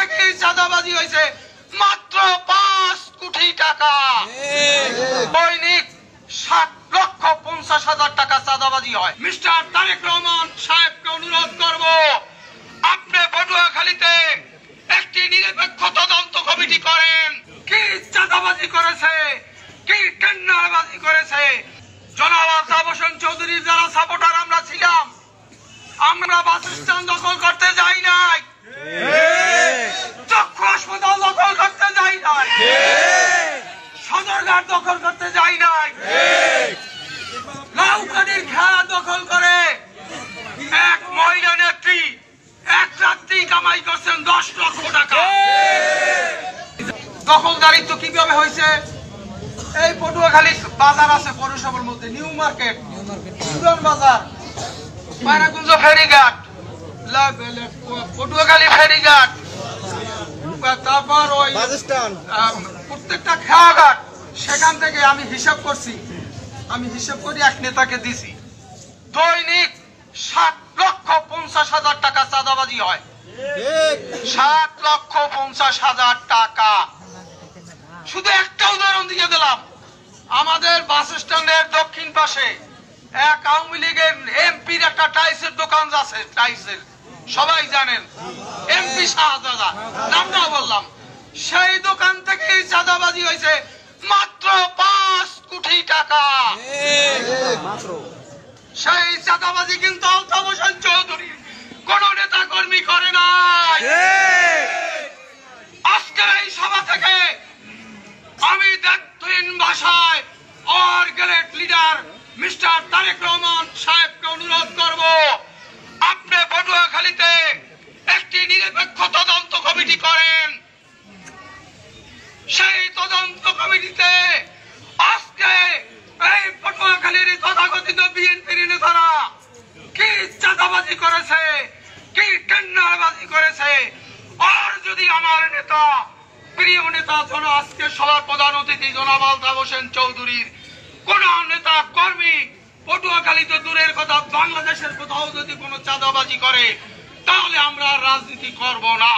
থেকে চাঁদাবাজি হয়েছে মাত্র 5 কোটি টাকা। দৈনিক 7,50,000 টাকা চাঁদাবাজি হয়। মিস্টার তারেক রহমান সাহেবকে অনুরোধ করব, আপনি পটুয়াখালীতে একটি নিরপেক্ষ তদন্ত কমিটি করেন। কি চাঁদাবাজি করেছে, কি টেন্ডারবাজি করেছে। জনাব আলতাফ হোসেন চৌধুরীর যারা সাপোর্টার আমরা ছিলাম, আমরা বাস স্ট্যান্ড দখল করতে যাই নাই, চক্ষু হাসপাতাল দখল করতে যাই নাই, সদরঘাট দখল করতে যাই নাই, লাউকানির খেলা দখল করে এক মহিলা নেত্রী এক রাত্রি কামাই করছেন 10 লক্ষ টাকা। দখলদারিত্ব কিভাবে হয়েছে? এই পটুয়াখালী বাজার আছে পৌরসভার মধ্যে, নিউ মার্কেট, পুরান বাজার, পায়রাকুঞ্জ ফেরিঘাট, পটুয়াখালী ফেরিঘাট, তারপর ওই প্রত্যেকটা খেয়াঘাট, সেখান থেকে আমি হিসাব করি এক নেতাকে দিছি। দৈনিক 7,50,000 টাকা চাঁদাবাজি হয়। 7,50,000 টাকা। শুধু একটা উদাহরণ দিয়ে দিলাম, আমাদের বাস স্ট্যান্ডের দক্ষিণ পাশে এক আওয়ামী লীগের এমপির একটা টাইসের দোকান আছে, টাইসের সবাই জানেন, এমপি শাহজাদা, নামটা বললাম। সেই দোকান থেকে চাঁদাবাজি হয়েছে মাত্র 5 কোটি টাকা। সেই চাঁদাবাজি কিন্তু আলতাফ হোসেন চৌধুরী কোন নেতা কর্মী করে নাই। আজকের এই সভা থেকে আমি দেখতুন ভাষায় আর great leader mister Tarique Rahman সাহেবকে অনুরোধ করব, আপনি পটুয়াখালীতে একটি নিরপেক্ষ তদন্ত কমিটি করেন। সেই তদন্ত কমিটিতে আজকে এই পটুয়াখালীর তথাকথিত বিএনপির নেতারা কি চাঁদাবাজি করেছে, কি টেন্ডারবাজি করেছে। আর যদি আমার নেতা, প্রিয় নেতা আজকে সবার প্রধান অতিথি জনাব আলতাফ হোসেন চৌধুরীর কোন নেতা কর্মী পটুয়াখালীতে দূরের কথা, বাংলাদেশের কোথাও যদি কোনো চাঁদাবাজি করে, তাহলে আমরা রাজনীতি করব না।